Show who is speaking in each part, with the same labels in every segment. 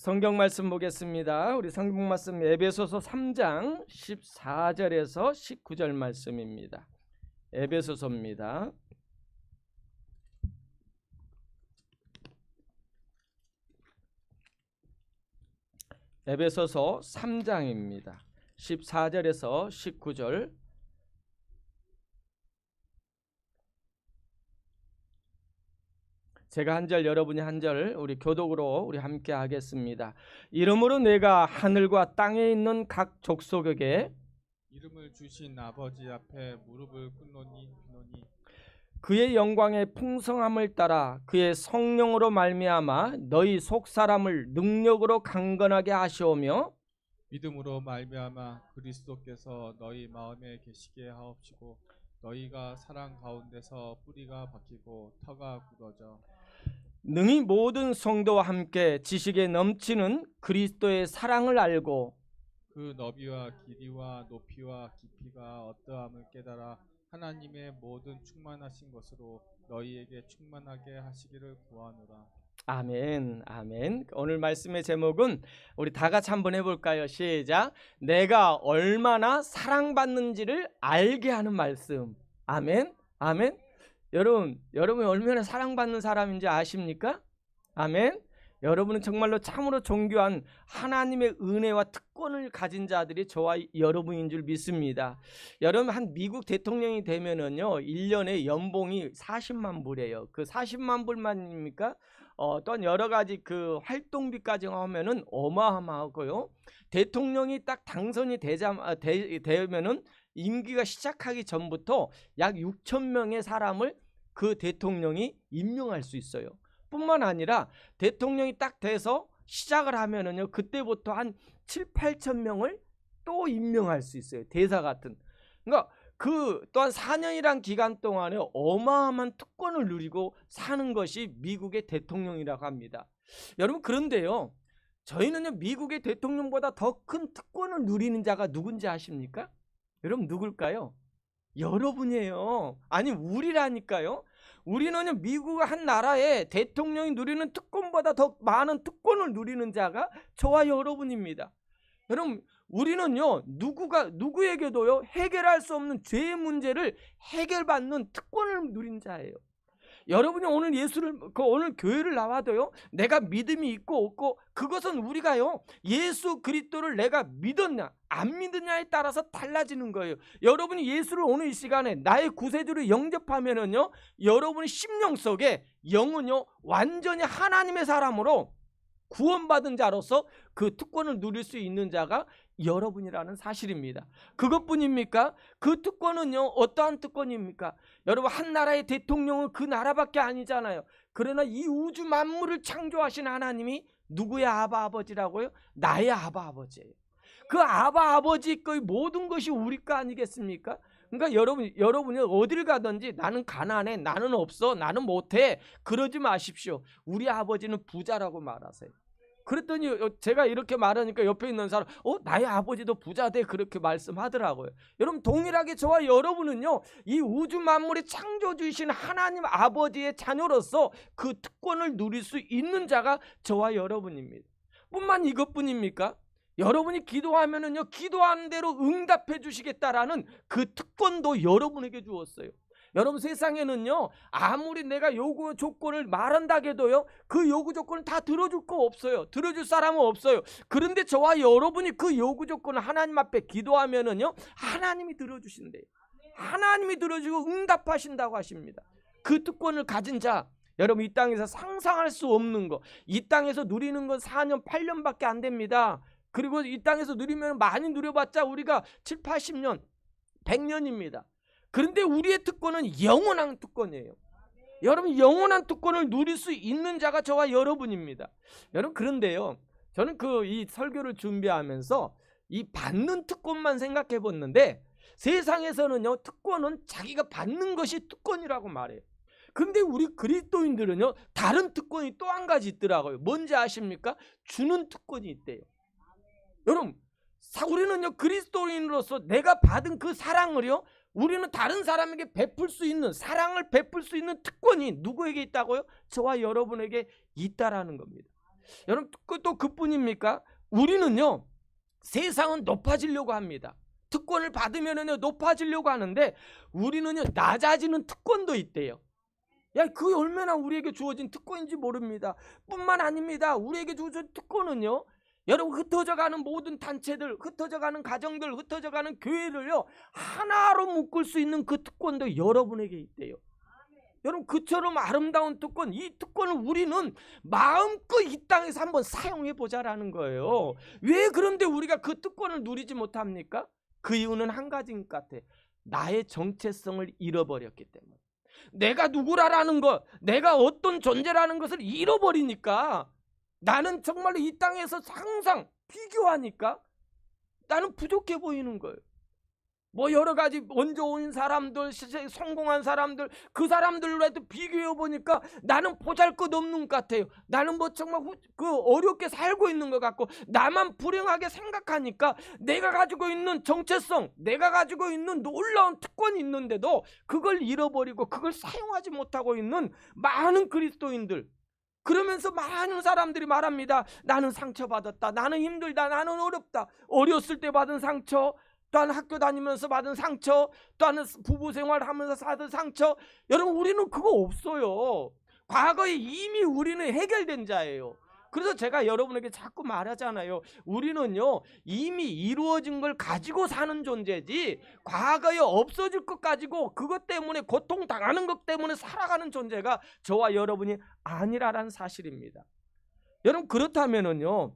Speaker 1: 성경 말씀 보겠습니다. 우리 성경 말씀 에베소서 3장 14절에서 19절 말씀입니다. 에베소서입니다. 에베소서 3장입니다. 14절에서 19절. 제가 한 절, 여러분이 한 절, 우리 교독으로 우리 함께 하겠습니다. 이러므로 내가 하늘과 땅에 있는 각 족속에게
Speaker 2: 이름을 주신 아버지 앞에 무릎을 꿇노니
Speaker 1: 그의 영광의 풍성함을 따라 그의 성령으로 말미암아 너희 속사람을 능력으로 강건하게 하시오며
Speaker 2: 믿음으로 말미암아 그리스도께서 너희 마음에 계시게 하옵시고 너희가 사랑 가운데서 뿌리가 박히고 터가 굳어져
Speaker 1: 능히 모든 성도와 함께 지식에 넘치는 그리스도의 사랑을 알고
Speaker 2: 그 너비와 길이와 높이와 깊이가 어떠함을 깨달아 하나님의 모든 충만하신 것으로 너희에게 충만하게 하시기를 구하노라.
Speaker 1: 아멘, 아멘. 오늘 말씀의 제목은 우리 다 같이 한번 해볼까요? 시작. 내가 얼마나 사랑받는지를 알게 하는 말씀. 아멘, 아멘. 여러분이 얼마나 사랑받는 사람인지 아십니까? 아멘. 여러분은 정말로 참으로 존귀한 하나님의 은혜와 특권을 가진 자들이 저와 여러분인 줄 믿습니다. 여러분 한 미국 대통령이 되면은요 1년에 연봉이 40만 불이에요. 그 40만 불만입니까? 또한 여러 가지 그 활동비까지 하면은 어마어마하고요. 대통령이 딱 당선이 되면은 임기가 시작하기 전부터 약 6천 명의 사람을 그 대통령이 임명할 수 있어요. 뿐만 아니라 대통령이 딱 돼서 시작을 하면은요 그때부터 한 7, 8천 명을 또 임명할 수 있어요. 대사 같은. 그러니까 그 또한 4년이란 기간 동안에 어마어마한 특권을 누리고 사는 것이 미국의 대통령이라고 합니다. 여러분 그런데요 저희는요 미국의 대통령보다 더 큰 특권을 누리는 자가 누군지 아십니까? 여러분 누굴까요? 여러분이에요. 아니 우리라니까요. 우리는요 미국 한 나라의 대통령이 누리는 특권보다 더 많은 특권을 누리는 자가 저와 여러분입니다. 여러분 우리는요 누구에게도요 해결할 수 없는 죄의 문제를 해결받는 특권을 누린 자예요. 여러분이 오늘 오늘 교회를 나와도요 내가 믿음이 있고 없고 그것은 우리가요 예수 그리스도를 내가 믿었냐 안 믿느냐에 따라서 달라지는 거예요. 여러분이 예수를 오늘 이 시간에 나의 구세주로 영접하면은요 여러분의 심령 속에 영은요 완전히 하나님의 사람으로 구원받은 자로서 그 특권을 누릴 수 있는 자가 여러분이라는 사실입니다. 그것뿐입니까? 그 특권은요 어떠한 특권입니까? 여러분 한 나라의 대통령은 그 나라밖에 아니잖아요. 그러나 이 우주 만물을 창조하신 하나님이 누구의 아바 아버지라고요? 나의 아바 아버지예요. 그 아바 아버지 거의 모든 것이 우리 거 아니겠습니까? 그러니까 여러분이 어딜 가든지 나는 가난해, 나는 없어, 나는 못해 그러지 마십시오. 우리 아버지는 부자라고 말하세요. 그랬더니 제가 이렇게 말하니까 옆에 있는 사람 나의 아버지도 부자돼 그렇게 말씀하더라고요. 여러분 동일하게 저와 여러분은요 이 우주 만물의 창조주이신 하나님 아버지의 자녀로서 그 특권을 누릴 수 있는 자가 저와 여러분입니다. 뿐만 이것뿐입니까? 여러분이 기도하면은요 기도하는 대로 응답해 주시겠다라는 그 특권도 여러분에게 주었어요. 여러분 세상에는요 아무리 내가 요구 조건을 말한다 해도요 그 요구 조건을 다 들어줄 거 없어요. 들어줄 사람은 없어요. 그런데 저와 여러분이 그 요구 조건을 하나님 앞에 기도하면은요 하나님이 들어주신대요. 하나님이 들어주고 응답하신다고 하십니다. 그 특권을 가진 자 여러분 이 땅에서 상상할 수 없는 거 이 땅에서 누리는 건 4년 8년밖에 안 됩니다. 그리고 이 땅에서 누리면 많이 누려봤자 우리가 7, 80년 100년입니다. 그런데 우리의 특권은 영원한 특권이에요. 여러분 영원한 특권을 누릴 수 있는 자가 저와 여러분입니다. 여러분 그런데요 저는 이 설교를 준비하면서 이 받는 특권만 생각해 봤는데 세상에서는요 특권은 자기가 받는 것이 특권이라고 말해요. 근데 우리 그리스도인들은요 다른 특권이 또 한 가지 있더라고요. 뭔지 아십니까? 주는 특권이 있대요. 여러분 우리는요 그리스도인으로서 내가 받은 그 사랑을요 우리는 다른 사람에게 베풀 수 있는 사랑을 베풀 수 있는 특권이 누구에게 있다고요? 저와 여러분에게 있다라는 겁니다. 여러분 또 그뿐입니까? 우리는요 세상은 높아지려고 합니다. 특권을 받으면은요 높아지려고 하는데 우리는요 낮아지는 특권도 있대요. 야, 그게 얼마나 우리에게 주어진 특권인지 모릅니다. 뿐만 아닙니다. 우리에게 주어진 특권은요, 여러분 흩어져가는 모든 단체들, 흩어져가는 가정들, 흩어져가는 교회를요 하나로 묶을 수 있는 그 특권도 여러분에게 있대요. 여러분 그처럼 아름다운 특권, 이 특권을 우리는 마음껏 이 땅에서 한번 사용해 보자라는 거예요. 왜 그런데 우리가 그 특권을 누리지 못합니까? 그 이유는 한 가지인 것 같아. 나의 정체성을 잃어버렸기 때문에. 내가 누구라는 것, 내가 어떤 존재라는 것을 잃어버리니까 나는 정말로 이 땅에서 항상 비교하니까 나는 부족해 보이는 거예요. 뭐 여러 가지 먼저 온 사람들, 성공한 사람들, 그 사람들로 해도 비교해 보니까 나는 보잘것없는 것 같아요. 나는 뭐 정말 어렵게 살고 있는 것 같고 나만 불행하게 생각하니까 내가 가지고 있는 정체성, 내가 가지고 있는 놀라운 특권이 있는데도 그걸 잃어버리고 그걸 사용하지 못하고 있는 많은 그리스도인들, 그러면서 많은 사람들이 말합니다. 나는 상처받았다, 나는 힘들다, 나는 어렵다. 어렸을 때 받은 상처, 또한 학교 다니면서 받은 상처, 또한 부부 생활하면서 받은 상처. 여러분 우리는 그거 없어요. 과거에 이미 우리는 해결된 자예요. 그래서 제가 여러분에게 자꾸 말하잖아요. 우리는요 이미 이루어진 걸 가지고 사는 존재지 과거에 없어질 것 가지고 그것 때문에 고통당하는 것 때문에 살아가는 존재가 저와 여러분이 아니라는 사실입니다. 여러분 그렇다면은요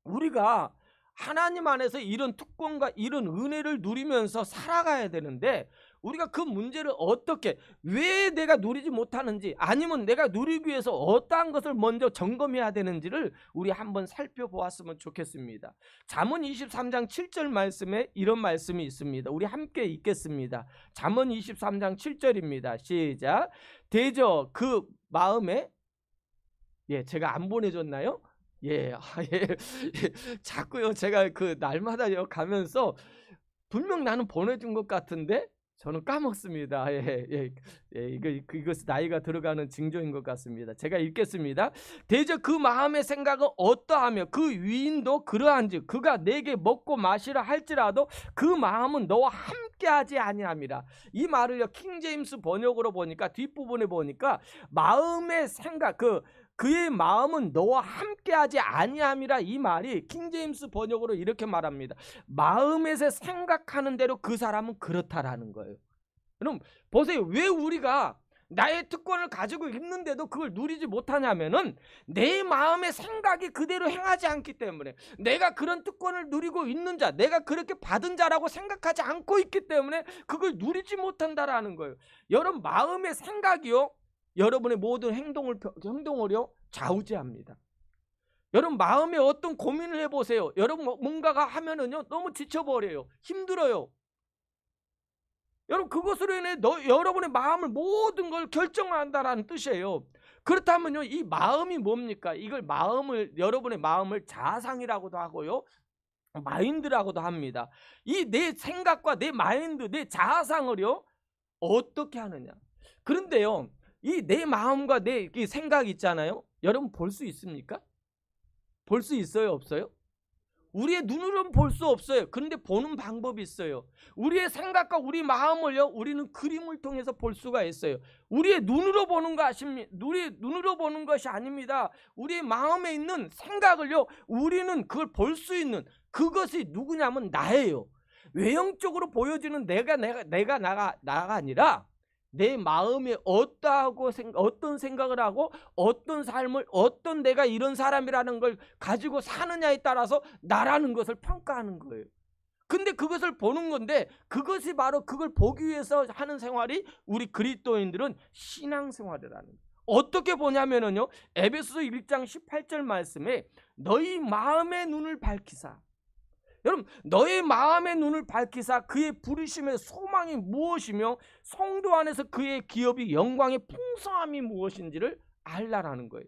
Speaker 1: 우리가 하나님 안에서 이런 특권과 이런 은혜를 누리면서 살아가야 되는데 우리가 그 문제를 어떻게, 왜 내가 누리지 못하는지, 아니면 내가 누리기 위해서 어떠한 것을 먼저 점검해야 되는지를 우리 한번 살펴보았으면 좋겠습니다. 잠언 23장 7절 말씀에 이런 말씀이 있습니다. 우리 함께 읽겠습니다. 잠언 23장 7절입니다. 시작. 대저 그 마음에, 제가 안 보내줬나요? 예. 자꾸요 제가 그 날마다요 가면서 분명 나는 보내준 것 같은데 저는 까먹습니다. 이것이 나이가 들어가는 징조인 것 같습니다. 제가 읽겠습니다. 대저 그 마음의 생각은 어떠하며 그 위인도 그러한즉 그가 내게 먹고 마시라 할지라도 그 마음은 너와 함께하지 아니함이라. 이 말을요 킹제임스 번역으로 보니까 뒷부분에 보니까 마음의 생각, 그의 마음은 너와 함께하지 아니함이라. 이 말이 킹제임스 번역으로 이렇게 말합니다. 마음에서 생각하는 대로 그 사람은 그렇다라는 거예요. 여러분 보세요. 왜 우리가 나의 특권을 가지고 있는데도 그걸 누리지 못하냐면은 내 마음의 생각이 그대로 행하지 않기 때문에, 내가 그런 특권을 누리고 있는 자, 내가 그렇게 받은 자라고 생각하지 않고 있기 때문에 그걸 누리지 못한다라는 거예요. 여러분 마음의 생각이요 여러분의 모든 행동을요 좌우지합니다. 여러분 마음에 어떤 고민을 해보세요. 여러분 뭔가가 하면은요 너무 지쳐버려요. 힘들어요. 여러분 그것으로 인해 여러분의 마음을 모든 걸 결정한다라는 뜻이에요. 그렇다면요 이 마음이 뭡니까? 이걸 여러분의 마음을 자상이라고도 하고요 마인드라고도 합니다. 이 내 생각과 내 마인드, 내 자아상을요 어떻게 하느냐. 그런데요 이 내 마음과 내 생각이 있잖아요. 여러분 볼 수 있습니까? 볼 수 있어요, 없어요? 우리의 눈으로는 볼 수 없어요. 그런데 보는 방법이 있어요. 우리의 생각과 우리 마음을요 우리는 그림을 통해서 볼 수가 있어요. 우리의 눈으로 보는 것이 아닙니다. 우리의 마음에 있는 생각을요 우리는 그걸 볼 수 있는, 그것이 누구냐면 나예요. 외형적으로 보여지는 나가 아니라 내 마음에 어떤 생각을 하고 어떤 삶을, 어떤 내가 이런 사람이라는 걸 가지고 사느냐에 따라서 나라는 것을 평가하는 거예요. 근데 그것을 보는 건데 그것이 바로 그걸 보기 위해서 하는 생활이 우리 그리스도인들은 신앙생활이라는 거예요. 어떻게 보냐면요 에베소서 1장 18절 말씀에 너희 마음의 눈을 밝히사. 여러분 너의 마음의 눈을 밝히사 그의 부르심의 소망이 무엇이며 성도 안에서 그의 기업이 영광의 풍성함이 무엇인지를 알라라는 거예요.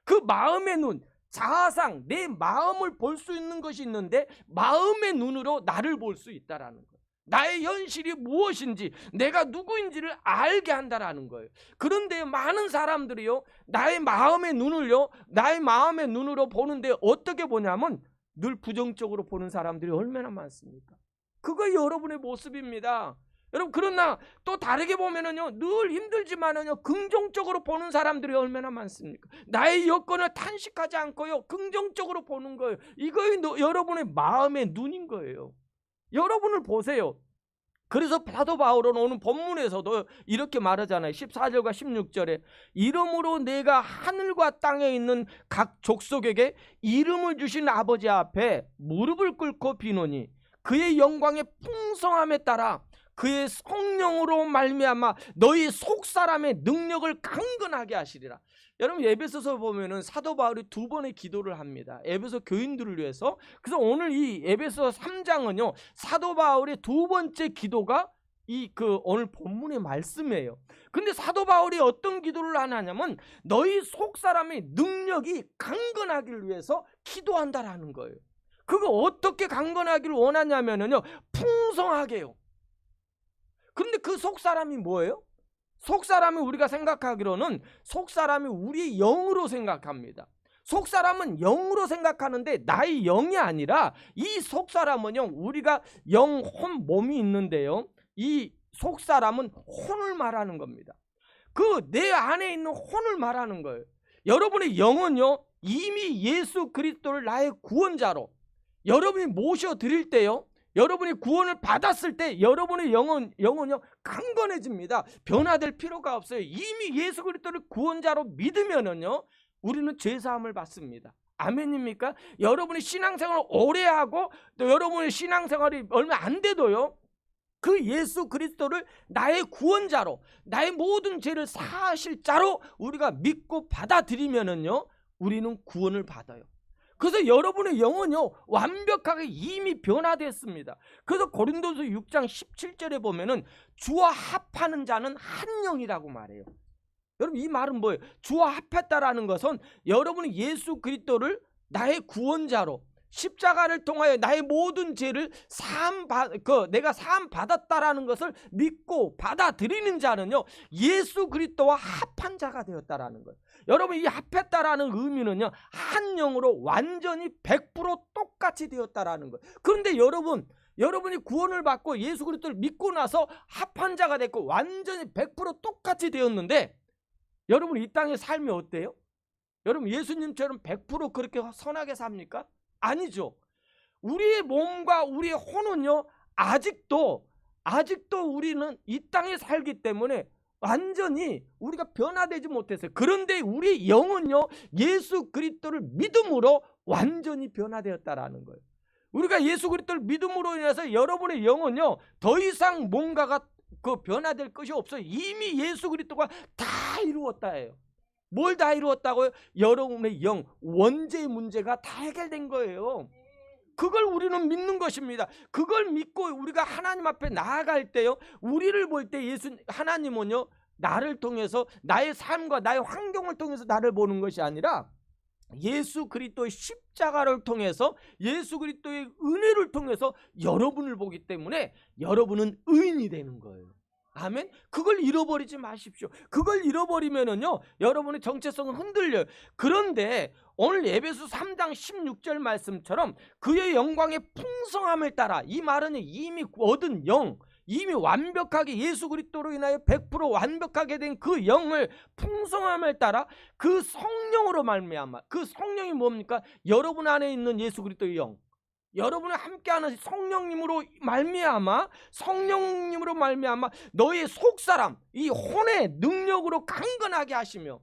Speaker 1: 그 마음의 눈, 자아상, 내 마음을 볼 수 있는 것이 있는데 마음의 눈으로 나를 볼 수 있다라는 거예요. 나의 현실이 무엇인지, 내가 누구인지를 알게 한다라는 거예요. 그런데 많은 사람들이요, 나의 마음의 눈으로 보는데 어떻게 보냐면 늘 부정적으로 보는 사람들이 얼마나 많습니까? 그거 여러분의 모습입니다. 여러분, 그러나 또 다르게 보면은요, 늘 힘들지만은요, 긍정적으로 보는 사람들이 얼마나 많습니까? 나의 여건을 탄식하지 않고요, 긍정적으로 보는 거예요. 이거이 여러분의 마음의 눈인 거예요. 여러분을 보세요. 그래서 사도 바울은 오늘 본문에서도 이렇게 말하잖아요. 14절과 16절에 이름으로 내가 하늘과 땅에 있는 각 족속에게 이름을 주신 아버지 앞에 무릎을 꿇고 비노니 그의 영광의 풍성함에 따라 그의 성령으로 말미암아 너희 속사람의 능력을 강건하게 하시리라. 여러분, 에베소서 보면은 사도 바울이 2번의 기도를 합니다. 에베소 교인들을 위해서. 그래서 오늘 이 에베소 3장은요, 사도 바울의 2번째 기도가 오늘 본문의 말씀이에요. 근데 사도 바울이 어떤 기도를 하냐면 너희 속사람의 능력이 강건하기를 위해서 기도한다라는 거예요. 그거 어떻게 강건하기를 원하냐면요, 풍성하게요. 근데 그 속사람이 뭐예요? 속사람이 우리가 생각하기로는 속사람이 우리의 영으로 생각합니다. 속사람은 영으로 생각하는데 나의 영이 아니라 이 속사람은요, 우리가 영혼 몸이 있는데요, 이 속사람은 혼을 말하는 겁니다. 그 내 안에 있는 혼을 말하는 거예요. 여러분의 영은요, 이미 예수 그리스도를 나의 구원자로 여러분이 모셔드릴 때요, 여러분이 구원을 받았을 때 여러분의 영은요 강건해집니다. 변화될 필요가 없어요. 이미 예수 그리스도를 구원자로 믿으면은요, 우리는 죄사함을 받습니다. 아멘입니까? 여러분이 신앙생활을 오래 하고 또 여러분의 신앙생활이 얼마 안 돼도요, 그 예수 그리스도를 나의 구원자로, 나의 모든 죄를 사하실 자로 우리가 믿고 받아들이면은요, 우리는 구원을 받아요. 그래서 여러분의 영은요, 완벽하게 이미 변화됐습니다. 그래서 고린도서 6장 17절에 보면은 주와 합하는 자는 한 영이라고 말해요. 여러분, 이 말은 뭐예요? 주와 합했다라는 것은 여러분이 예수 그리스도를 나의 구원자로, 십자가를 통하여 나의 모든 죄를 내가 사함 받았다라는 것을 믿고 받아들이는 자는요, 예수 그리스도와 합한 자가 되었다라는 거예요. 여러분, 이 합했다라는 의미는요, 한 영으로 완전히 100% 똑같이 되었다라는 거예요. 그런데 여러분이 구원을 받고 예수 그리스도를 믿고 나서 합한 자가 됐고 완전히 100% 똑같이 되었는데, 여러분 이 땅의 삶이 어때요? 여러분, 예수님처럼 100% 그렇게 선하게 삽니까? 아니죠. 우리의 몸과 우리의 혼은요, 아직도 우리는 이 땅에 살기 때문에 완전히 우리가 변화되지 못했어요. 그런데 우리의 영은요, 예수 그리스도를 믿음으로 완전히 변화되었다라는 거예요. 우리가 예수 그리스도를 믿음으로 인해서 여러분의 영은요, 더 이상 뭔가가 변화될 것이 없어요. 이미 예수 그리스도가 다 이루었다예요. 뭘 다 이루었다고요? 여러분의 영, 원죄의 문제가 다 해결된 거예요. 그걸 우리는 믿는 것입니다. 그걸 믿고 우리가 하나님 앞에 나아갈 때요, 우리를 볼 때 하나님은요, 나를 통해서 나의 삶과 나의 환경을 통해서 나를 보는 것이 아니라 예수 그리스도의 십자가를 통해서, 예수 그리스도의 은혜를 통해서 여러분을 보기 때문에 여러분은 의인이 되는 거예요. 아멘. 그걸 잃어버리지 마십시오. 그걸 잃어버리면은요, 여러분의 정체성은 흔들려요. 그런데 오늘 에베소 3장 16절 말씀처럼 그의 영광의 풍성함을 따라, 이 말은 이미 얻은 영, 이미 완벽하게 예수 그리스도로 인하여 100% 완벽하게 된 그 영을, 풍성함을 따라 그 성령으로 말미암아, 그 성령이 뭡니까? 여러분 안에 있는 예수 그리스도의 영, 여러분을 함께하는 성령님으로 말미암아 너의 속사람, 이 혼의 능력으로 강건하게 하시며,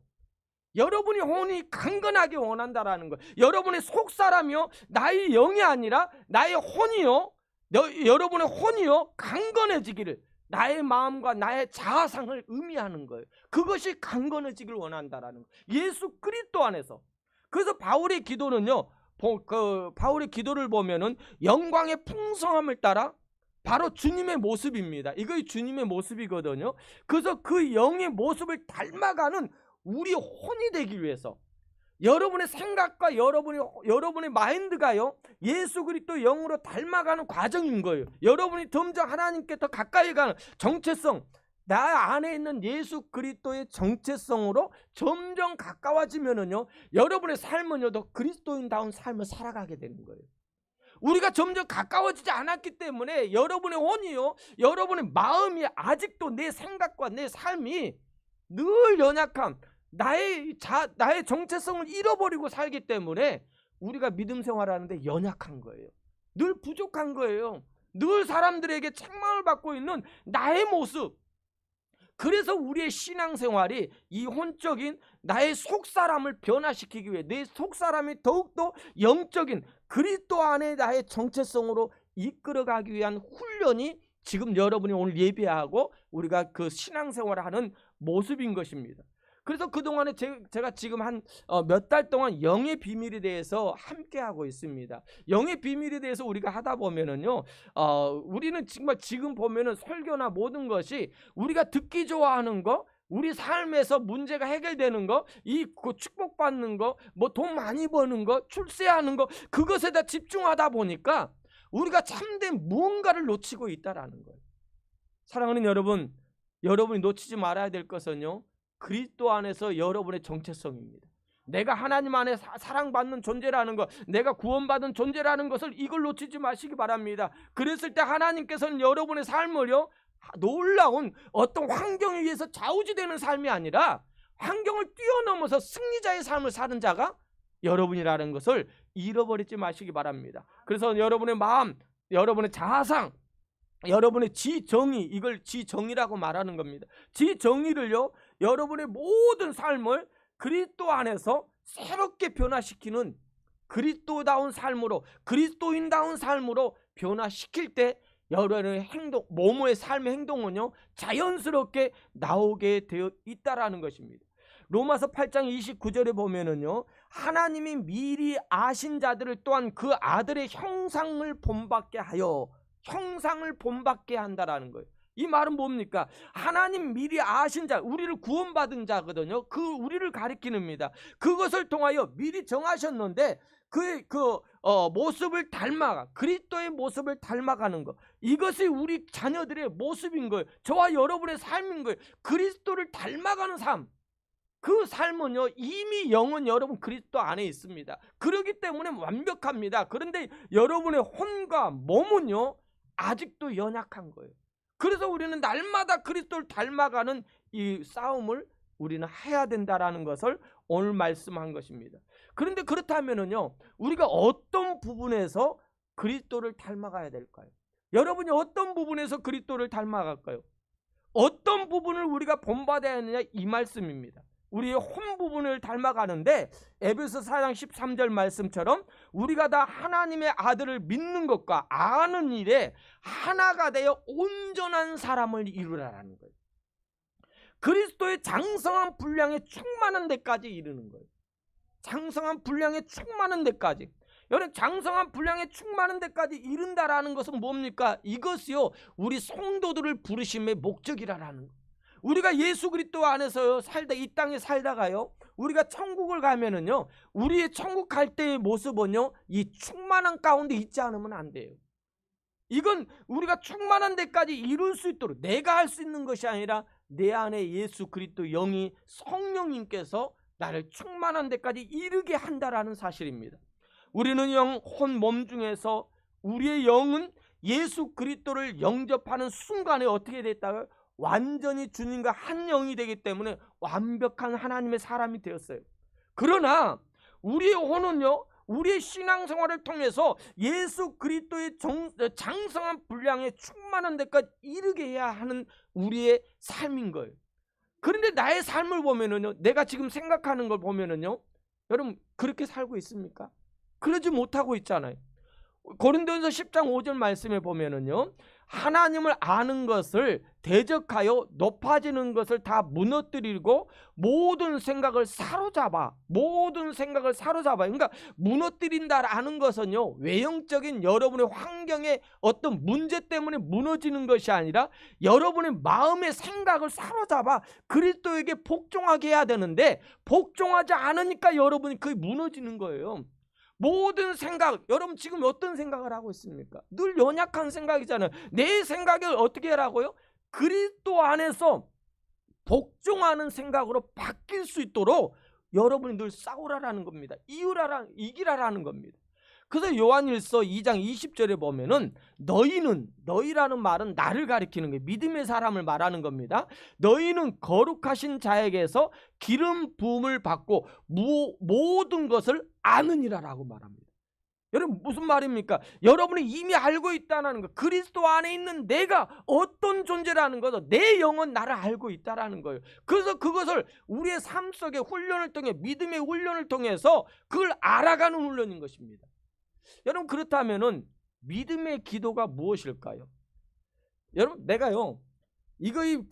Speaker 1: 여러분이 혼이 강건하게 원한다라는 거예요. 여러분의 속사람이요, 나의 영이 아니라 나의 혼이요, 여러분의 혼이요 강건해지기를, 나의 마음과 나의 자아상을 의미하는 거예요. 그것이 강건해지기를 원한다라는 거예요. 예수 그리스도 안에서. 그래서 바울의 기도는요, 바울의 기도를 보면은 영광의 풍성함을 따라 바로 주님의 모습입니다. 이거 주님의 모습이거든요. 그래서 그 영의 모습을 닮아가는 우리 혼이 되기 위해서, 여러분의 생각과 여러분의 마인드가요, 예수 그리스도 영으로 닮아가는 과정인 거예요. 여러분이 점점 하나님께 더 가까이 가는 정체성, 나 안에 있는 예수 그리스도의 정체성으로 점점 가까워지면은요, 여러분의 삶은요, 더 그리스도인다운 삶을 살아가게 되는 거예요. 우리가 점점 가까워지지 않았기 때문에 여러분의 혼이요, 여러분의 마음이 아직도 내 생각과 내 삶이 늘 연약함, 나의 정체성을 잃어버리고 살기 때문에 우리가 믿음 생활하는데 연약한 거예요. 늘 부족한 거예요. 늘 사람들에게 책망을 받고 있는 나의 모습. 그래서 우리의 신앙생활이 이 혼적인 나의 속사람을 변화시키기 위해 내 속사람이 더욱더 영적인 그리스도 안에 나의 정체성으로 이끌어가기 위한 훈련이 지금 여러분이 오늘 예배하고 우리가 그 신앙생활을 하는 모습인 것입니다. 그래서 그동안에 제가 지금 한 몇 달 동안 영의 비밀에 대해서 함께 하고 있습니다. 영의 비밀에 대해서 우리가 하다 보면은요, 우리는 정말 지금 보면은 설교나 모든 것이 우리가 듣기 좋아하는 거, 우리 삶에서 문제가 해결되는 거, 그 축복받는 거, 뭐 돈 많이 버는 거, 출세하는 거, 그것에다 집중하다 보니까 우리가 참된 무언가를 놓치고 있다라는 거예요. 사랑하는 여러분, 여러분이 놓치지 말아야 될 것은요, 그리스도 안에서 여러분의 정체성입니다. 내가 하나님 안에 사랑받는 존재라는 것, 내가 구원받은 존재라는 것을 이걸 놓치지 마시기 바랍니다. 그랬을 때 하나님께서는 여러분의 삶을요, 놀라운 어떤 환경에 의해서 좌우지되는 삶이 아니라 환경을 뛰어넘어서 승리자의 삶을 사는 자가 여러분이라는 것을 잃어버리지 마시기 바랍니다. 그래서 여러분의 마음, 여러분의 자아상, 여러분의 지정의, 이걸 지정의라고 말하는 겁니다. 지정의를요, 여러분의 모든 삶을 그리스도 안에서 새롭게 변화시키는 그리스도다운 삶으로, 그리스도인다운 삶으로 변화시킬 때 여러분의 행동, 몸의 삶의 행동은요, 자연스럽게 나오게 되어 있다라는 것입니다. 로마서 8장 29절에 보면은요, 하나님이 미리 아신 자들을 또한 그 아들의 형상을 본받게 하여, 형상을 본받게 한다라는 거예요. 이 말은 뭡니까? 하나님 미리 아신 자, 우리를 구원받은 자거든요. 그 우리를 가리키는입니다. 그것을 통하여 미리 정하셨는데 모습을 닮아가, 그리스도의 모습을 닮아가는 것, 이것이 우리 자녀들의 모습인 거예요. 저와 여러분의 삶인 거예요. 그리스도를 닮아가는 삶, 그 삶은요, 이미 영은 여러분 그리스도 안에 있습니다. 그렇기 때문에 완벽합니다. 그런데 여러분의 혼과 몸은요, 아직도 연약한 거예요. 그래서 우리는 날마다 그리스도를 닮아가는 이 싸움을 우리는 해야 된다라는 것을 오늘 말씀한 것입니다. 그런데 그렇다면은요, 우리가 어떤 부분에서 그리스도를 닮아가야 될까요? 여러분이 어떤 부분에서 그리스도를 닮아갈까요? 어떤 부분을 우리가 본받아야 하느냐, 이 말씀입니다. 우리의 혼 부분을 닮아가는데 에베소 4장 13절 말씀처럼 우리가 다 하나님의 아들을 믿는 것과 아는 일에 하나가 되어 온전한 사람을 이루라는 거예요. 그리스도의 장성한 분량에 충만한 데까지 이르는 거예요. 장성한 분량에 충만한 데까지. 여러분, 장성한 분량에 충만한 데까지 이른다라는 것은 뭡니까? 이것이요, 우리 성도들을 부르심의 목적이라는 거예요. 우리가 예수 그리스도 안에서 살다, 이 땅에 살다가요, 우리가 천국을 가면은요, 우리의 천국 갈 때의 모습은요, 이 충만한 가운데 있지 않으면 안 돼요. 이건 우리가 충만한 데까지 이룰 수 있도록 내가 할 수 있는 것이 아니라 내 안에 예수 그리스도 영이, 성령님께서 나를 충만한 데까지 이르게 한다라는 사실입니다. 우리는 영, 혼, 몸 중에서 우리의 영은 예수 그리스도를 영접하는 순간에 어떻게 됐다고요? 완전히 주님과 한 영이 되기 때문에 완벽한 하나님의 사람이 되었어요. 그러나 우리의 혼은요, 우리의 신앙생활을 통해서 예수 그리스도의 장성한 분량에 충만한 데까지 이르게 해야 하는 우리의 삶인 거예요. 그런데 나의 삶을 보면은요, 내가 지금 생각하는 걸 보면은요, 여러분 그렇게 살고 있습니까? 그러지 못하고 있잖아요. 고린도전서 10장 5절 말씀에 보면은요, 하나님을 아는 것을 대적하여 높아지는 것을 다 무너뜨리고 모든 생각을 사로잡아. 그러니까 무너뜨린다라는 것은요, 외형적인 여러분의 환경의 어떤 문제 때문에 무너지는 것이 아니라 여러분의 마음의 생각을 사로잡아 그리스도에게 복종하게 해야 되는데, 복종하지 않으니까 여러분이 그게 무너지는 거예요. 모든 생각, 여러분 지금 어떤 생각을 하고 있습니까? 늘 연약한 생각이잖아요. 내 생각을 어떻게 하라고요? 그리스도 안에서 복종하는 생각으로 바뀔 수 있도록 여러분이 늘 싸우라라는 겁니다. 이기라라는 겁니다. 그래서 요한일서 2장 20절에 보면은 너희라는 말은 나를 가리키는 거예요. 믿음의 사람을 말하는 겁니다. 너희는 거룩하신 자에게서 기름 부음을 받고 모든 것을 아느니라라고 말합니다. 여러분 무슨 말입니까? 여러분이 이미 알고 있다는 거, 그리스도 안에 있는 내가 어떤 존재라는 거죠. 내 영은 나를 알고 있다라는 거예요. 그래서 그것을 우리의 삶 속에 훈련을 통해, 믿음의 훈련을 통해서 그걸 알아가는 훈련인 것입니다. 여러분 그렇다면은 믿음의 기도가 무엇일까요? 여러분 내가요 이거의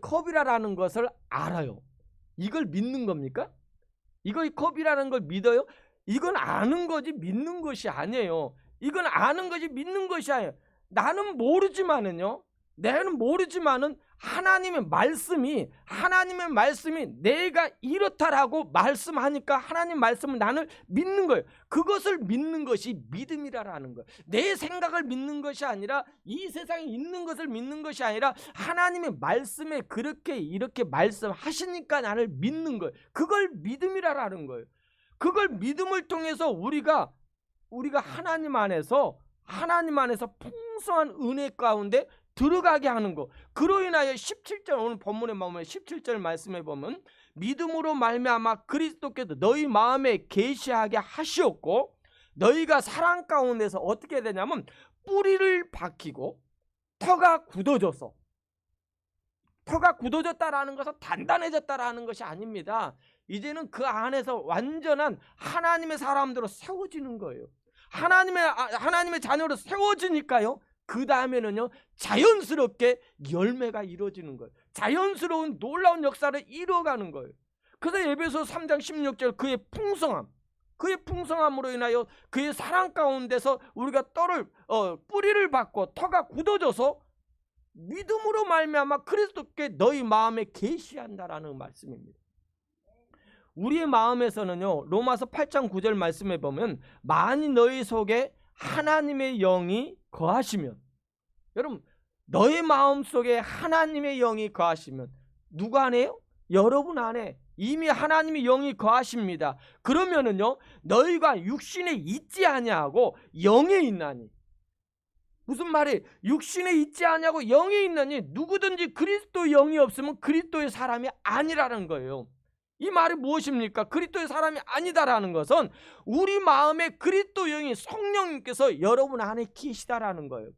Speaker 1: 컵이라는 것을 알아요. 이걸 믿는 겁니까? 이거의 컵이라는 걸 믿어요? 이건 아는 거지 믿는 것이 아니에요. 이건 아는 거지 믿는 것이 아니에요. 나는 모르지만은 하나님의 말씀이 내가 이렇다라고 말씀하니까 하나님 말씀은 나는 믿는 거예요. 그것을 믿는 것이 믿음이라는 거예요. 내 생각을 믿는 것이 아니라, 이 세상에 있는 것을 믿는 것이 아니라 하나님의 말씀에 이렇게 말씀하시니까 나를 믿는 거예요. 그걸 믿음이라는 거예요. 그걸 믿음을 통해서 우리가 하나님 안에서 풍성한 은혜 가운데 들어가게 하는 거. 그로 인하여 17절, 오늘 본문에 보면 17절 말씀해 보면 믿음으로 말미암아 그리스도께서 너희 마음에 계시하게 하시었고, 너희가 사랑 가운데서 어떻게 되냐면 뿌리를 박히고 터가 굳어졌다라는 것은 단단해졌다라는 것이 아닙니다. 이제는 그 안에서 완전한 하나님의 사람들로 세워지는 거예요. 하나님의 자녀로 세워지니까요, 그 다음에는요 자연스럽게 열매가 이루어지는 거예요. 자연스러운 놀라운 역사를 이루어가는 거예요. 그래서 에베소 3장 16절 그의 풍성함으로 인하여 그의 사랑 가운데서 우리가 뿌리를 받고 터가 굳어져서 믿음으로 말미암아 그리스도께 너희 마음에 계시한다라는 말씀입니다. 우리의 마음에서는요, 로마서 8장 9절 말씀에 보면 만일 너희 속에 하나님의 영이 거하시면, 여러분 너의 마음속에 하나님의 영이 거하시면 누구 안에요? 여러분 안에 이미 하나님의 영이 거하십니다. 그러면은요 너희가 육신에 있지 아니하고 영에 있나니. 무슨 말이에요? 육신에 있지 아니하고 영에 있나니. 누구든지 그리스도 영이 없으면 그리스도의 사람이 아니라는 거예요. 이 말이 무엇입니까? 그리스도의 사람이 아니다라는 것은 우리 마음에 그리스도 영이, 성령님께서 여러분 안에 계시다라는 거예요.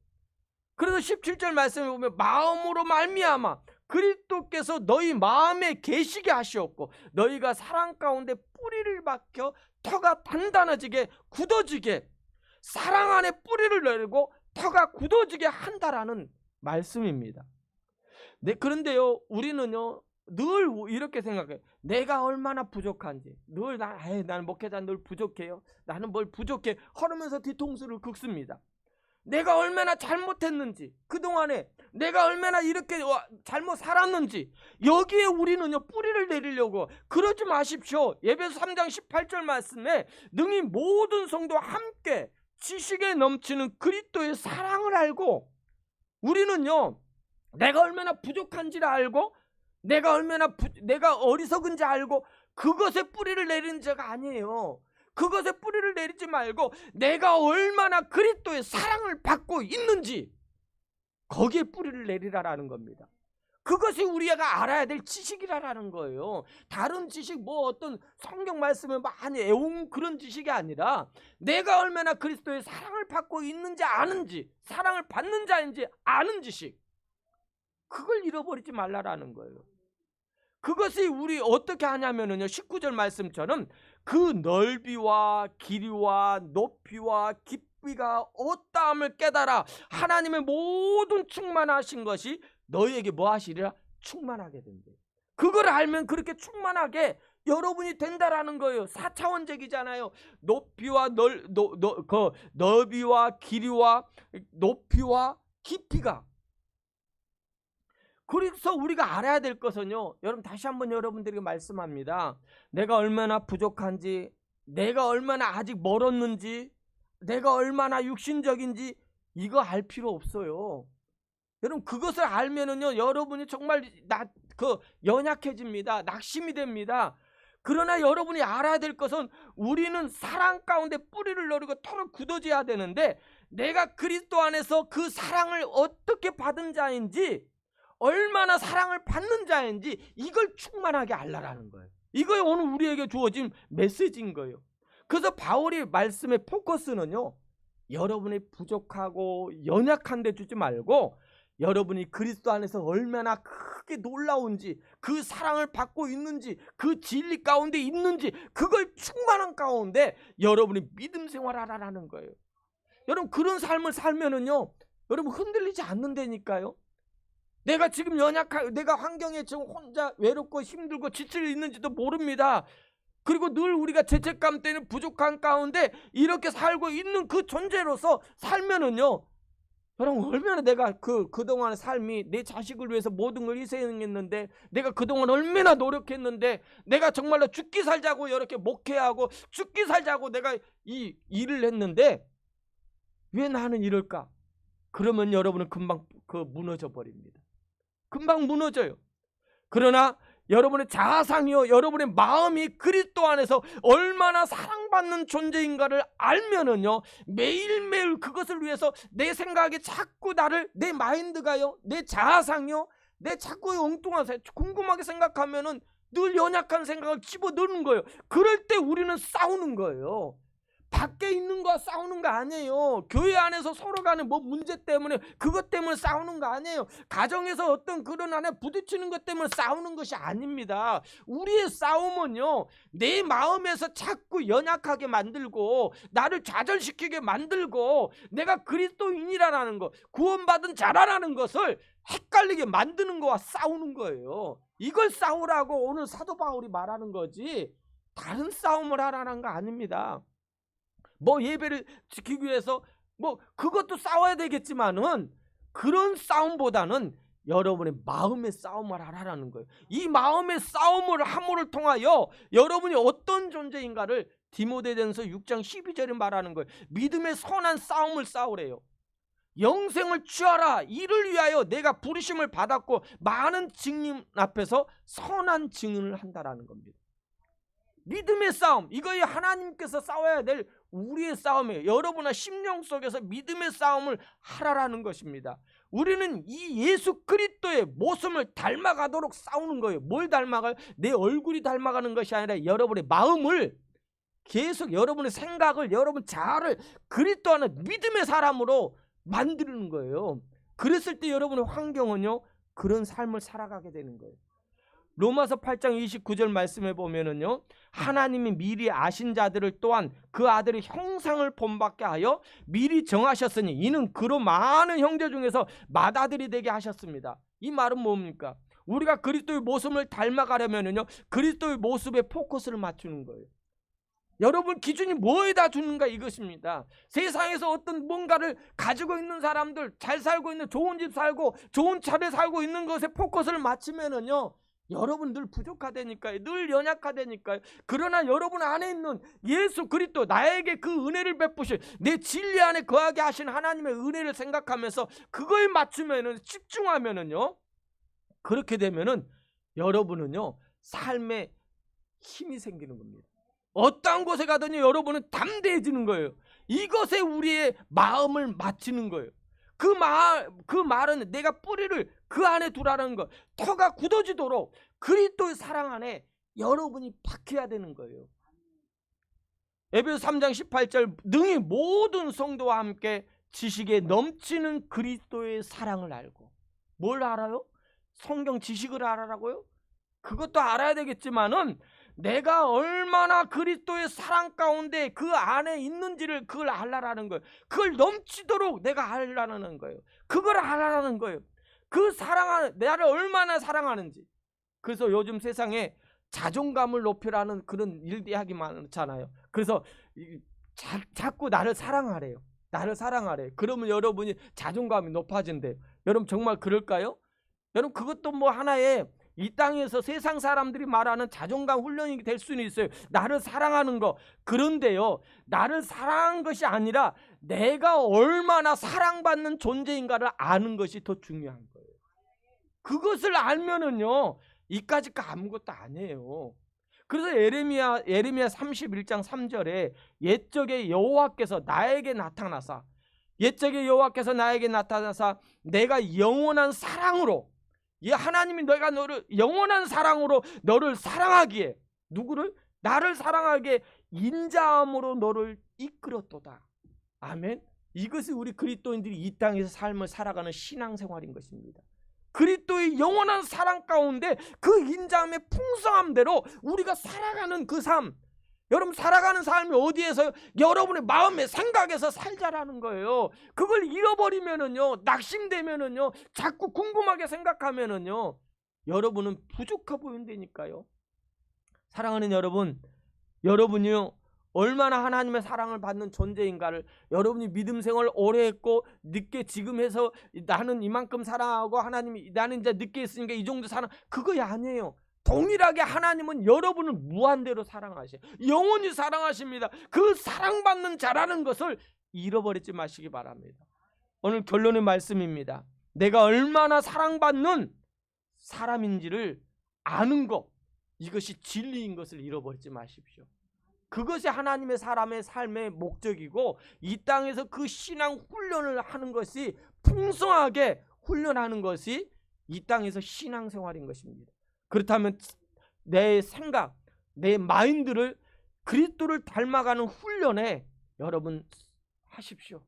Speaker 1: 그래서 17절 말씀에 보면 마음으로 말미암아 그리스도께서 너희 마음에 계시게 하시었고, 너희가 사랑 가운데 뿌리를 박혀 터가 단단해지게 굳어지게, 사랑 안에 뿌리를 내리고 터가 굳어지게 한다라는 말씀입니다. 네, 그런데요 우리는요 늘 이렇게 생각해요. 내가 얼마나 부족한지. 나는 목회자 늘 부족해요. 나는 뭘 부족해. 허르면서 뒤통수를 긁습니다. 내가 얼마나 잘못했는지, 그동안에 내가 얼마나 이렇게 잘못 살았는지, 여기에 우리는요 뿌리를 내리려고. 그러지 마십시오. 에베소 3장 18절 말씀에 능히 모든 성도와 함께 지식에 넘치는 그리스도의 사랑을 알고, 우리는요 내가 얼마나 부족한지를 알고, 내가 어리석은지 알고 그것에 뿌리를 내리는 자가 아니에요. 그것에 뿌리를 내리지 말고 내가 얼마나 그리스도의 사랑을 받고 있는지 거기에 뿌리를 내리라라는 겁니다. 그것이 우리가 알아야 될 지식이라는 거예요. 다른 지식, 어떤 성경 말씀을 많이 애용 그런 지식이 아니라 내가 얼마나 그리스도의 사랑을 받고 있는지 아는지, 사랑을 받는 자인지 아는 지식, 그걸 잃어버리지 말라라는 거예요. 그것이 우리 어떻게 하냐면은요 19절 말씀처럼 그 넓이와 길이와 높이와 높이가 어떠함을 깨달아 하나님의 모든 충만하신 것이 너희에게 뭐 하시리라? 충만하게 된대. 그걸 알면 그렇게 충만하게 여러분이 된다라는 거예요. 4차원적이잖아요. 넓이와 길이와 높이와 깊이가. 그래서 우리가 알아야 될 것은요, 여러분 다시 한번 여러분들에게 말씀합니다. 내가 얼마나 부족한지, 내가 얼마나 아직 멀었는지, 내가 얼마나 육신적인지 이거 알 필요 없어요. 여러분 그것을 알면은요, 여러분이 정말 연약해집니다. 낙심이 됩니다. 그러나 여러분이 알아야 될 것은 우리는 사랑 가운데 뿌리를 내리고 털을 굳어져야 되는데, 내가 그리스도 안에서 그 사랑을 어떻게 받은 자인지, 얼마나 사랑을 받는 자인지 이걸 충만하게 알라라는 거예요. 이거에 오늘 우리에게 주어진 메시지인 거예요. 그래서 바울이 말씀의 포커스는요, 여러분이 부족하고 연약한 데 주지 말고 여러분이 그리스도 안에서 얼마나 크게 놀라운지, 그 사랑을 받고 있는지, 그 진리 가운데 있는지, 그걸 충만한 가운데 여러분이 믿음 생활하라는 거예요. 여러분 그런 삶을 살면은요, 여러분 흔들리지 않는다니까요. 내가 지금 내가 환경에 지금 혼자 외롭고 힘들고 지쳐 있는지도 모릅니다. 그리고 늘 우리가 죄책감 때문에 부족한 가운데 이렇게 살고 있는 그 존재로서 살면은요, 여러분 얼마나 내가 그동안의 삶이 내 자식을 위해서 모든 걸 희생했는데, 내가 그동안 얼마나 노력했는데, 내가 정말로 죽기 살자고 이렇게 목회하고 죽기 살자고 내가 이 일을 했는데 왜 나는 이럴까? 그러면 여러분은 금방 무너져 버립니다. 금방 무너져요. 그러나 여러분의 자아상이요, 여러분의 마음이 그리스도 안에서 얼마나 사랑받는 존재인가를 알면은요, 매일매일 그것을 위해서 내 생각이 자꾸 내 마인드가요, 내 자아상이요, 내 자꾸 엉뚱한 궁금하게 생각하면은 늘 연약한 생각을 집어넣는 거예요. 그럴 때 우리는 싸우는 거예요. 밖에 있는 거와 싸우는 거 아니에요. 교회 안에서 서로 간에 뭐 문제 때문에, 그것 때문에 싸우는 거 아니에요. 가정에서 어떤 그런 안에 부딪히는 것 때문에 싸우는 것이 아닙니다. 우리의 싸움은요, 내 마음에서 자꾸 연약하게 만들고 나를 좌절시키게 만들고 내가 그리스도인이라는 것, 구원받은 자라라는 것을 헷갈리게 만드는 거와 싸우는 거예요. 이걸 싸우라고 오늘 사도 바울이 말하는 거지, 다른 싸움을 하라는 거 아닙니다. 뭐 예배를 지키기 위해서 뭐 그것도 싸워야 되겠지만은, 그런 싸움보다는 여러분의 마음의 싸움을 하라는 거예요. 이 마음의 싸움을 함으로 통하여 여러분이 어떤 존재인가를 디모데전서 6장 12절에 말하는 거예요. 믿음의 선한 싸움을 싸우래요. 영생을 취하라. 이를 위하여 내가 부르심을 받았고 많은 증인 앞에서 선한 증언을 한다라는 겁니다. 믿음의 싸움, 이거에 하나님께서 싸워야 될 우리의 싸움이에요. 여러분의 심령 속에서 믿음의 싸움을 하라라는 것입니다. 우리는 이 예수 그리스도의 모습을 닮아가도록 싸우는 거예요. 뭘 닮아가요? 내 얼굴이 닮아가는 것이 아니라 여러분의 마음을, 계속 여러분의 생각을, 여러분 자아를 그리스도 안에 믿음의 사람으로 만드는 거예요. 그랬을 때 여러분의 환경은요, 그런 삶을 살아가게 되는 거예요. 로마서 8장 29절 말씀해 보면은요, 하나님이 미리 아신 자들을 또한 그 아들의 형상을 본받게 하여 미리 정하셨으니 이는 그로 많은 형제 중에서 맏아들이 되게 하셨습니다. 이 말은 뭡니까? 우리가 그리스도의 모습을 닮아가려면은요, 그리스도의 모습에 포커스를 맞추는 거예요. 여러분 기준이 뭐에다 주는가, 이것입니다. 세상에서 어떤 뭔가를 가지고 있는 사람들, 잘 살고 있는, 좋은 집 살고 좋은 차를 살고 있는 것에 포커스를 맞추면은요, 여러분 늘 부족하다니까요. 늘 연약하다니까요. 그러나 여러분 안에 있는 예수 그리스도, 나에게 그 은혜를 베푸실, 내 진리 안에 거하게 하신 하나님의 은혜를 생각하면서 그거에 맞추면은, 집중하면은요, 그렇게 되면은 여러분은요, 삶에 힘이 생기는 겁니다. 어떤 곳에 가더니 여러분은 담대해지는 거예요. 이것에 우리의 마음을 맞추는 거예요. 그 말은 내가 뿌리를 그 안에 두라는 것, 터가 굳어지도록 그리스도의 사랑 안에 여러분이 박혀야 되는 거예요. 에베소 3장 18절, 능히 모든 성도와 함께 지식에 넘치는 그리스도의 사랑을 알고. 뭘 알아요? 성경 지식을 알아라고요? 그것도 알아야 되겠지만은 내가 얼마나 그리스도의 사랑 가운데 그 안에 있는지를 그걸 알라라는 거예요. 그걸 넘치도록 내가 알라는 거예요. 그걸 알라는 거예요. 그 사랑하는, 나를 얼마나 사랑하는지. 그래서 요즘 세상에 자존감을 높이라는 그런 일들이 많잖아요. 그래서 자꾸 나를 사랑하래요. 나를 사랑하래요. 그러면 여러분이 자존감이 높아진대요. 여러분 정말 그럴까요? 여러분 그것도 뭐 하나의 이 땅에서 세상 사람들이 말하는 자존감 훈련이 될 수는 있어요. 나를 사랑하는 거. 그런데요, 나를 사랑한 것이 아니라 내가 얼마나 사랑받는 존재인가를 아는 것이 더 중요한 거예요. 그것을 알면은요, 이까짓 거 아무것도 아니에요. 그래서 예레미야 31장 3절에 옛적에 여호와께서 나에게 나타나사, 옛적에 여호와께서 나에게 나타나사 내가 영원한 사랑으로, 이 하나님이 내가 너를 영원한 사랑으로 너를 사랑하기에, 누구를? 나를 사랑하기에 인자함으로 너를 이끌었도다. 아멘. 이것이 우리 그리스도인들이 이 땅에서 삶을 살아가는 신앙생활인 것입니다. 그리스도의 영원한 사랑 가운데 그 인자함의 풍성함대로 우리가 살아가는 그 삶, 여러분 살아가는 삶이 어디에서요? 여러분의 마음의 생각에서 살자라는 거예요. 그걸 잃어버리면은요, 낙심되면은요, 자꾸 궁금하게 생각하면은요, 여러분은 부족해 보인다니까요. 사랑하는 여러분, 여러분이요 얼마나 하나님의 사랑을 받는 존재인가를, 여러분이 믿음 생활 오래 했고 늦게 지금 해서 나는 이만큼 사랑하고 하나님이 나는 이제 늦게 했으니까 이 정도 사랑, 그거 아니에요. 동일하게 하나님은 여러분을 무한대로 사랑하셔요. 영원히 사랑하십니다. 그 사랑받는 자라는 것을 잃어버리지 마시기 바랍니다. 오늘 결론의 말씀입니다. 내가 얼마나 사랑받는 사람인지를 아는 것, 이것이 진리인 것을 잃어버리지 마십시오. 그것이 하나님의 사람의 삶의 목적이고, 이 땅에서 그 신앙 훈련을 하는 것이, 풍성하게 훈련하는 것이 이 땅에서 신앙생활인 것입니다. 그렇다면 내 생각, 내 마인드를 그리스도를 닮아가는 훈련에 여러분 하십시오.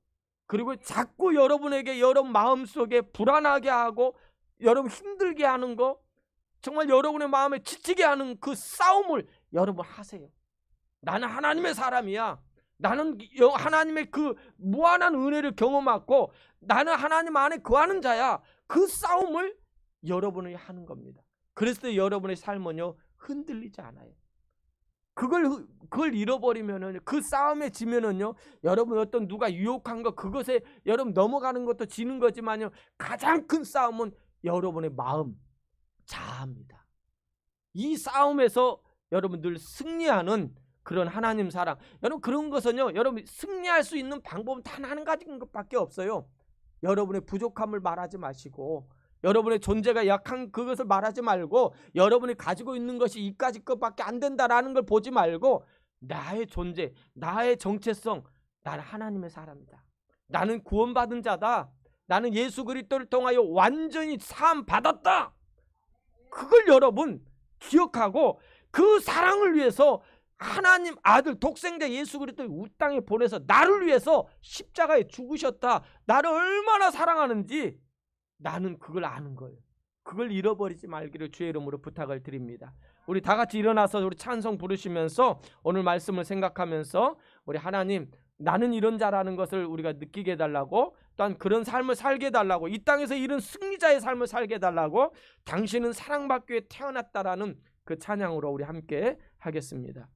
Speaker 1: 그리고 자꾸 여러분에게 여러분 마음속에 불안하게 하고 여러분 힘들게 하는 거, 정말 여러분의 마음에 지치게 하는 그 싸움을 여러분 하세요. 나는 하나님의 사람이야. 나는 하나님의 그 무한한 은혜를 경험하고 나는 하나님 안에 거하는 자야. 그 싸움을 여러분이 하는 겁니다. 그래서 여러분의 삶은요 흔들리지 않아요. 그걸 잃어버리면은, 그 싸움에 지면은요, 여러분 어떤 누가 유혹한 거, 그것에 여러분 넘어가는 것도 지는 거지만요, 가장 큰 싸움은 여러분의 마음, 자아입니다. 이 싸움에서 여러분 늘 승리하는 그런 하나님 사랑, 여러분 그런 것은요, 여러분 승리할 수 있는 방법은 단 한 가지인 것밖에 없어요. 여러분의 부족함을 말하지 마시고, 여러분의 존재가 약한 그것을 말하지 말고, 여러분이 가지고 있는 것이 이까지 것밖에 안 된다라는 걸 보지 말고, 나의 존재, 나의 정체성, 나는 하나님의 사람이다. 나는 구원받은 자다. 나는 예수 그리스도를 통하여 완전히 사함 받았다. 그걸 여러분 기억하고, 그 사랑을 위해서 하나님 아들 독생자 예수 그리스도를 이 땅에 보내서 나를 위해서 십자가에 죽으셨다. 나를 얼마나 사랑하는지 나는 그걸 아는 거예요. 그걸 잃어버리지 말기를 주의 이름으로 부탁을 드립니다. 우리 다 같이 일어나서 우리 찬송 부르시면서 오늘 말씀을 생각하면서, 우리 하나님, 나는 이런 자라는 것을 우리가 느끼게 해달라고, 또한 그런 삶을 살게 해달라고, 이 땅에서 이런 승리자의 삶을 살게 해달라고, 당신은 사랑받기 위해 태어났다라는 그 찬양으로 우리 함께 하겠습니다.